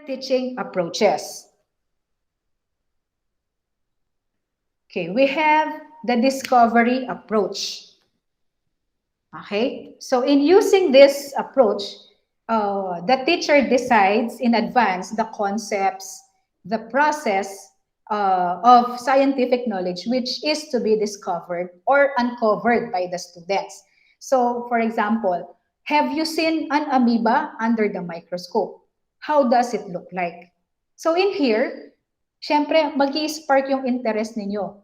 Teaching approaches. Okay, we have the discovery approach. Okay, so in using this approach, the teacher decides in advance the concepts, the process of scientific knowledge which is to be discovered or uncovered by the students. So, for example, have you seen an amoeba under the microscope? How does it look like? So in here, syempre, mag-i-spark yung interest ninyo.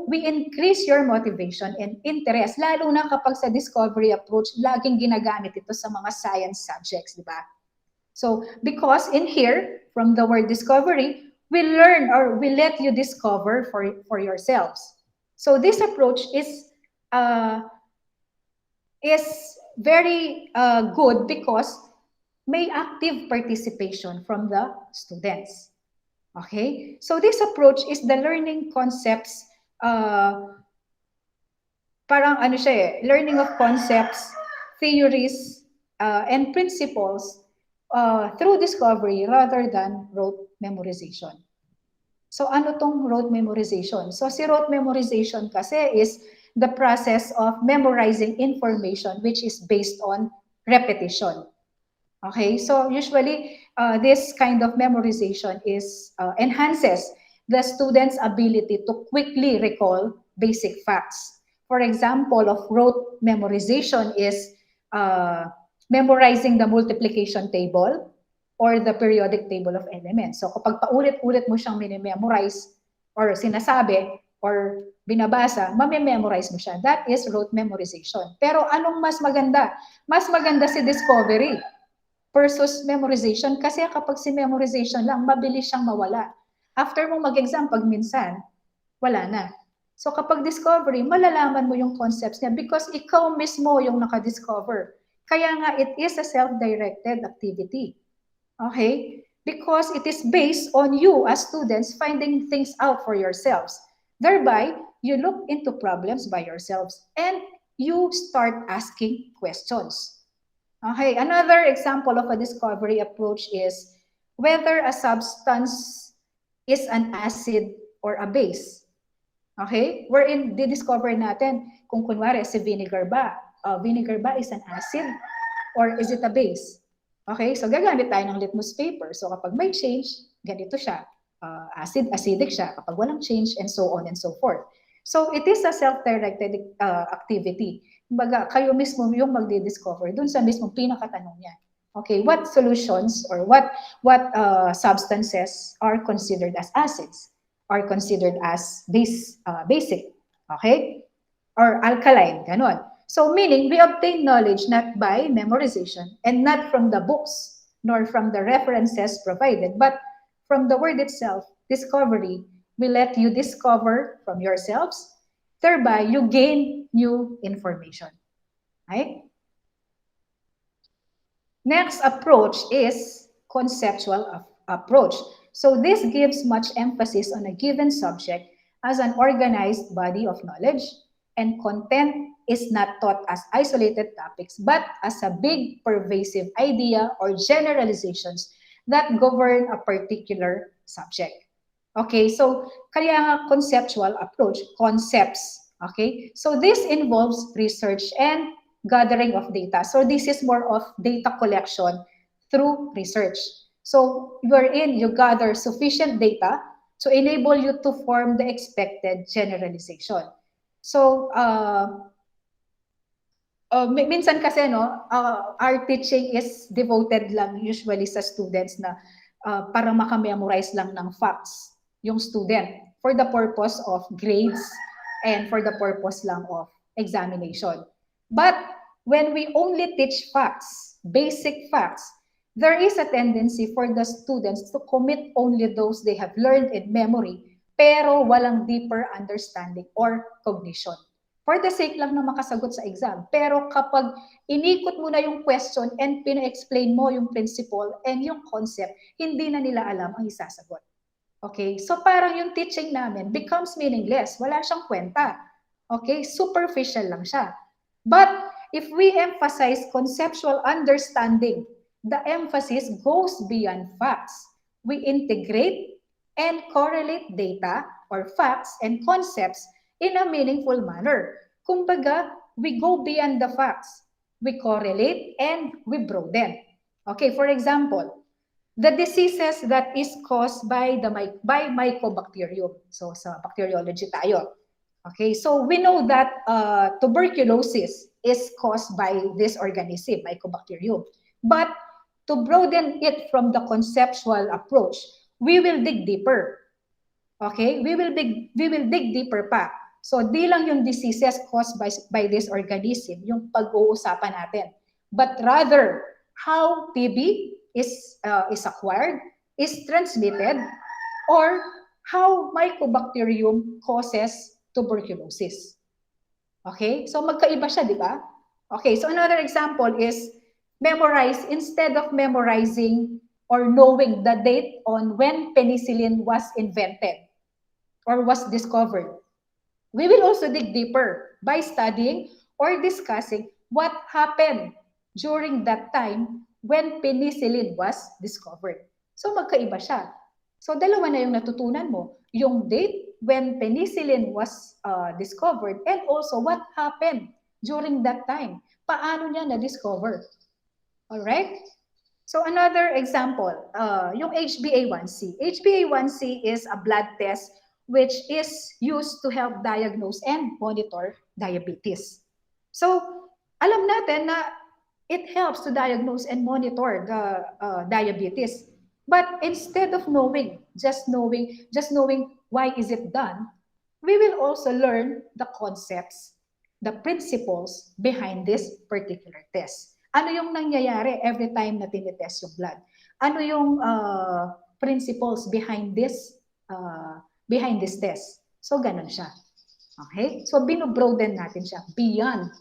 We increase your motivation and interest, lalo na kapag sa discovery approach, laging ginagamit ito sa mga science subjects, di ba? So, because in here, from the word discovery, we learn or we let you discover for yourselves. So, this approach is very good because may active participation from the students. Okay? So, this approach is the learning concepts parang ano siya eh, learning of concepts, theories, and principles through discovery rather than rote memorization. So ano tong rote memorization? So si rote memorization kasi is the process of memorizing information which is based on repetition. Okay, so usually this kind of memorization enhances the student's ability to quickly recall basic facts. For example, of rote memorization is memorizing the multiplication table or the periodic table of elements. So kapag paulit-ulit mo siyang minimemorize or sinasabi or binabasa, mamememorize mo siya. That is rote memorization. Pero anong mas maganda? Mas maganda si discovery versus memorization kasi kapag si memorization lang, mabilis siyang mawala. After mong mag-exam, pag minsan, wala na. So kapag discovery, malalaman mo yung concepts niya because ikaw mismo yung nakadiscover. Kaya nga, it is a self-directed activity. Okay? Because it is based on you as students finding things out for yourselves. Thereby, you look into problems by yourselves and you start asking questions. Okay, another example of a discovery approach is whether a substance is an acid or a base. Okay? Wherein, di-discover natin kung kunwari si vinegar ba is an acid or is it a base? Okay? So, gagamit tayo ng litmus paper. So, kapag may change, ganito siya. Acidic siya. Kapag walang change, and so on and so forth. So, it is a self-directed activity. Kumbaga, kayo mismo yung magdi-discover dun sa mismong pinakatanong niya. Okay, what solutions or what substances are considered as acids, are considered as basic, okay? Or alkaline, ganon. So meaning, we obtain knowledge not by memorization and not from the books, nor from the references provided, but from the word itself, discovery. We let you discover from yourselves, thereby you gain new information. Right? Next approach is conceptual approach. So this gives much emphasis on a given subject as an organized body of knowledge, and content is not taught as isolated topics, but as a big pervasive idea or generalizations that govern a particular subject. Okay, so kaya nga conceptual approach, concepts. Okay, so this involves research and gathering of data. So this is more of data collection through research. So wherein you gather sufficient data to enable you to form the expected generalization. So minsan kasi our teaching is devoted lang usually sa students na para makamemorize lang ng facts yung student for the purpose of grades and for the purpose lang of examination. But when we only teach facts, basic facts, there is a tendency for the students to commit only those they have learned in memory pero walang deeper understanding or cognition. For the sake lang na makasagot sa exam. Pero kapag inikot mo na yung question and pina-explain mo yung principle and yung concept, hindi na nila alam ang isasagot. Okay? So parang yung teaching namin becomes meaningless. Wala siyang kwenta. Okay? Superficial lang siya. But if we emphasize conceptual understanding the emphasis goes beyond facts. We integrate and correlate data or facts and concepts in a meaningful manner. Kumbaga, we go beyond the facts. We correlate and we broaden. Okay, for example, the diseases that is caused by mycobacterium. So sa bacteriology tayo. Okay, so we know that tuberculosis is caused by this organism, mycobacterium. But to broaden it from the conceptual approach, we will dig deeper. Okay, we will dig deeper pa. So di lang yung diseases caused by this organism, yung pag-uusapan natin. But rather, how TB is acquired, is transmitted, or how mycobacterium causes tuberculosis. Okay? So magkaiba siya, di ba? Okay, so another example is memorize, instead of memorizing or knowing the date on when penicillin was invented or was discovered, we will also dig deeper by studying or discussing what happened during that time when penicillin was discovered. So magkaiba siya. So dalawa na yung natutunan mo, yung date when penicillin was discovered and also what happened during that time. Paano niya na-discover? Alright? So another example, yung HbA1c. HbA1c is a blood test which is used to help diagnose and monitor diabetes. So alam natin na it helps to diagnose and monitor the diabetes. But instead of just knowing why is it done, we will also learn the concepts, the principles behind this particular test. Ano yung nangyayari every time na tinitest yung blood? Ano yung principles behind this test? So ganun siya. Okay? So binobroaden natin siya beyond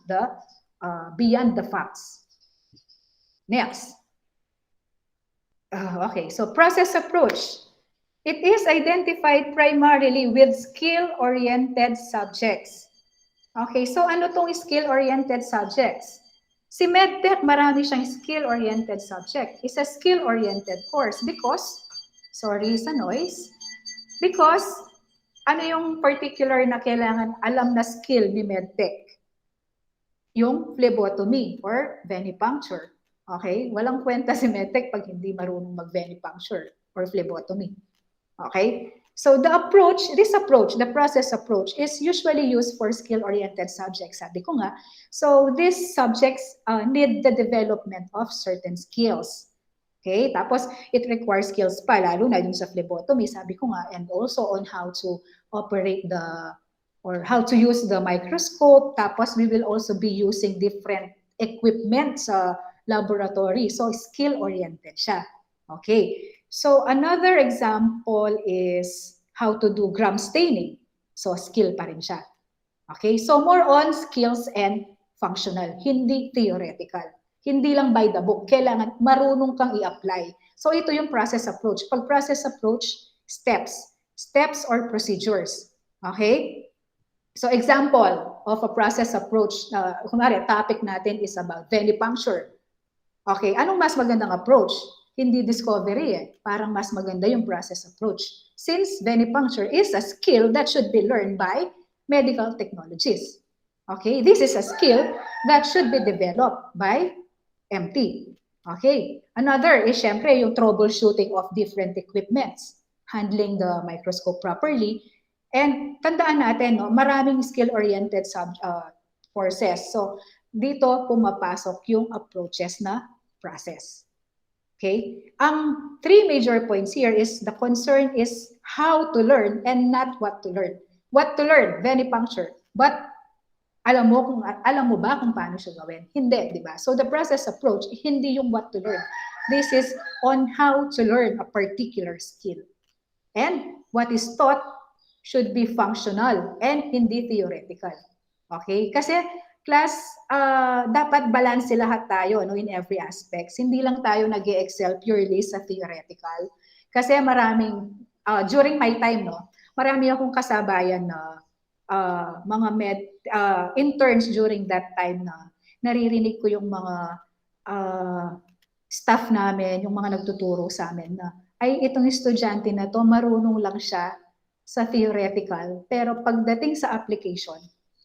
the facts. Next. Okay, so process approach. It is identified primarily with skill-oriented subjects. Okay, so ano tong skill-oriented subjects? Si MedTech, marami siyang skill-oriented subject. It's a skill-oriented course because, sorry sa noise, because ano yung particular na kailangan alam na skill ni MedTech? Yung phlebotomy or venipuncture. Okay? Walang kwenta si MedTech pag hindi marunong mag-venipuncture or phlebotomy. Okay? So the process approach is usually used for skill-oriented subjects, sabi ko nga. So these subjects need the development of certain skills. Okay? Tapos it requires skills pa, lalo na dun sa phlebotomy, sabi ko nga, and also on how to operate or how to use the microscope. Tapos we will also be using different equipment sa laboratory. So skill-oriented siya. Okay. So another example is how to do gram staining. So skill pa rin siya. Okay, so more on skills and functional, hindi theoretical. Hindi lang by the book, kailangan marunong kang i-apply. So ito yung process approach. Pag process approach, steps or procedures. Okay? So example of a process approach, kunwari topic natin is about venipuncture. Okay, anong mas magandang approach? Hindi discovery eh. Parang mas maganda yung process approach. Since venipuncture is a skill that should be learned by medical technologists. Okay, this is a skill that should be developed by MT. Okay, another is syempre yung troubleshooting of different equipments, handling the microscope properly, and tandaan natin, no, maraming skill-oriented courses. So dito pumapasok yung approaches na process. Okay? Ang three major points here is the concern is how to learn and not what to learn. What to learn? Venipuncture. But alam mo ba kung paano siya gawin? Hindi, di ba? So the process approach, hindi yung what to learn. This is on how to learn a particular skill. And what is taught should be functional and hindi theoretical. Okay? Kasi class, dapat balance lahat tayo in every aspects. Hindi lang tayo nag-excel purely sa theoretical. Kasi maraming, during my time, marami akong kasabayan na mga interns during that time na naririnig ko yung mga staff namin, yung mga nagtuturo sa amin na, ay itong estudyante na to, marunong lang siya sa theoretical, pero pagdating sa application,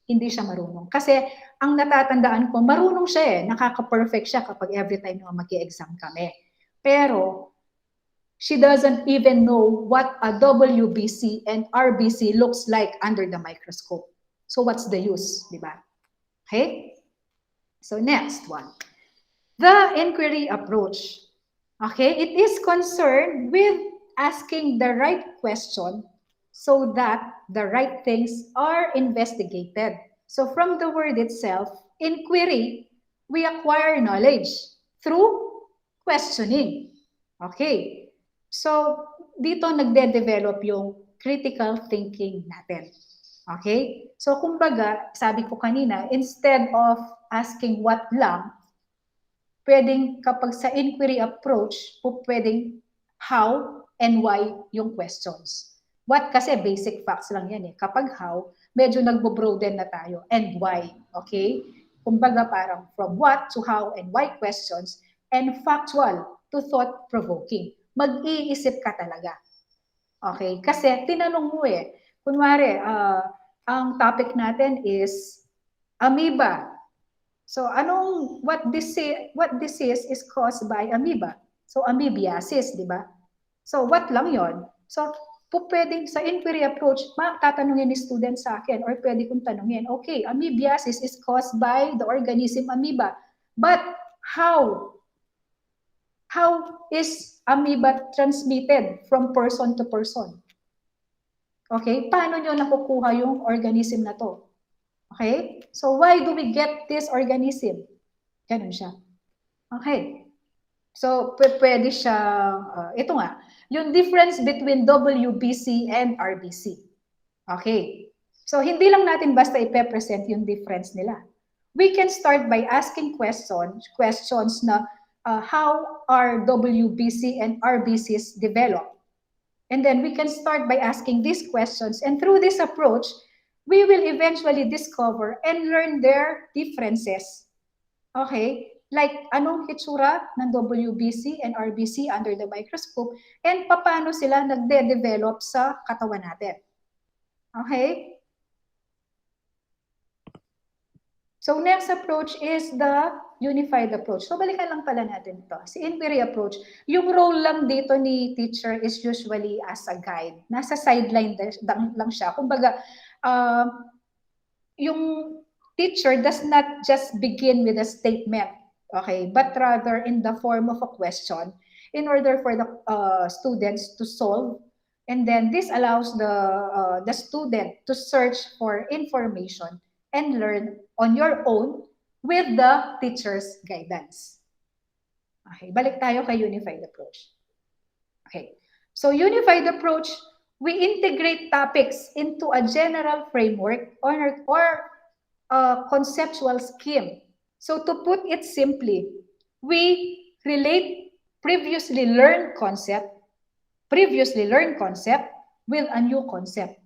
hindi siya marunong. Kasi ang natatandaan ko, marunong siya nakaka-perfect siya kapag every time na mag-exam kami. Pero she doesn't even know what a WBC and RBC looks like under the microscope. So what's the use, di ba? Okay? So next one. The inquiry approach. Okay, it is concerned with asking the right question so that the right things are investigated. So from the word itself, inquiry, we acquire knowledge through questioning. Okay, so dito nagde-develop yung critical thinking natin. Okay, so kumbaga, sabi ko kanina, instead of asking what lang, pwedeng kapag sa inquiry approach, pwedeng how and why yung questions. What kasi basic facts lang yan Kapag how, medyo nagbo-broaden na tayo. And why, okay? Kumbaga parang from what to how and why questions and factual to thought-provoking. Mag-iisip ka talaga. Okay? Kasi tinanong mo Kunwari, ang topic natin is amoeba. So what disease is caused by amoeba? So amoebiasis, di ba? So what lang yon? So pwedeng sa inquiry approach, tatanungin ni student sa akin or pwede kong tanungin, okay, amoebiasis is caused by the organism amoeba. But how? How is amoeba transmitted from person to person? Okay, paano nyo nakukuha yung organism na to? Okay, so why do we get this organism? Ganun siya. Okay. So, pwede siya, ito nga, yung difference between WBC and RBC. Okay. So, hindi lang natin basta ipe-present yung difference nila. We can start by asking questions na how are WBC and RBCs developed? And then we can start by asking these questions. And through this approach, we will eventually discover and learn their differences. Okay? Like, anong hitsura ng WBC and RBC under the microscope and paano sila nagde-develop sa katawan natin. Okay? So, next approach is the unified approach. So, balikan lang pala natin ito. Si inquiry approach, yung role lang dito ni teacher is usually as a guide. Nasa sideline lang siya. Kumbaga, yung teacher does not just begin with a statement, okay, but rather in the form of a question in order for the students to solve. And then this allows the student to search for information and learn on your own with the teacher's guidance. Okay, balik tayo kay unified approach. Okay, so unified approach, we integrate topics into a general framework or a conceptual scheme. So to put it simply, we relate previously learned concept with a new concept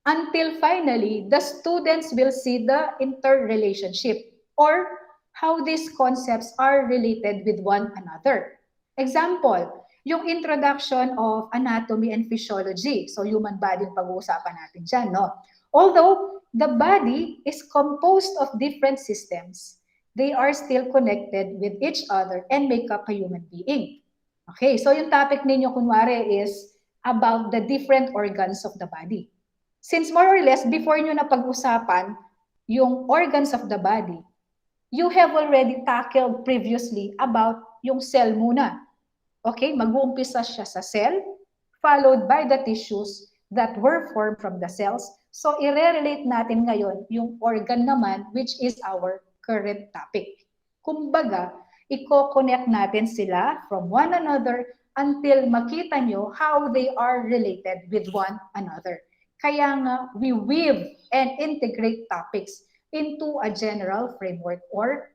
until finally the students will see the interrelationship or how these concepts are related with one another. Example, yung introduction of anatomy and physiology. So human body yung pag-uusapan natin dyan, no? Although the body is composed of different systems, they are still connected with each other and make up a human being. Okay, so yung topic ninyo kunwari is about the different organs of the body. Since more or less, before nyo na pag-usapan yung organs of the body, you have already tackled previously about yung cell muna. Okay, mag-uumpisa siya sa cell, followed by the tissues that were formed from the cells. So, i-relate natin ngayon yung organ naman, which is our current topic. Kumbaga, i-connect natin sila from one another until makita nyo how they are related with one another. Kaya nga, we weave and integrate topics into a general framework or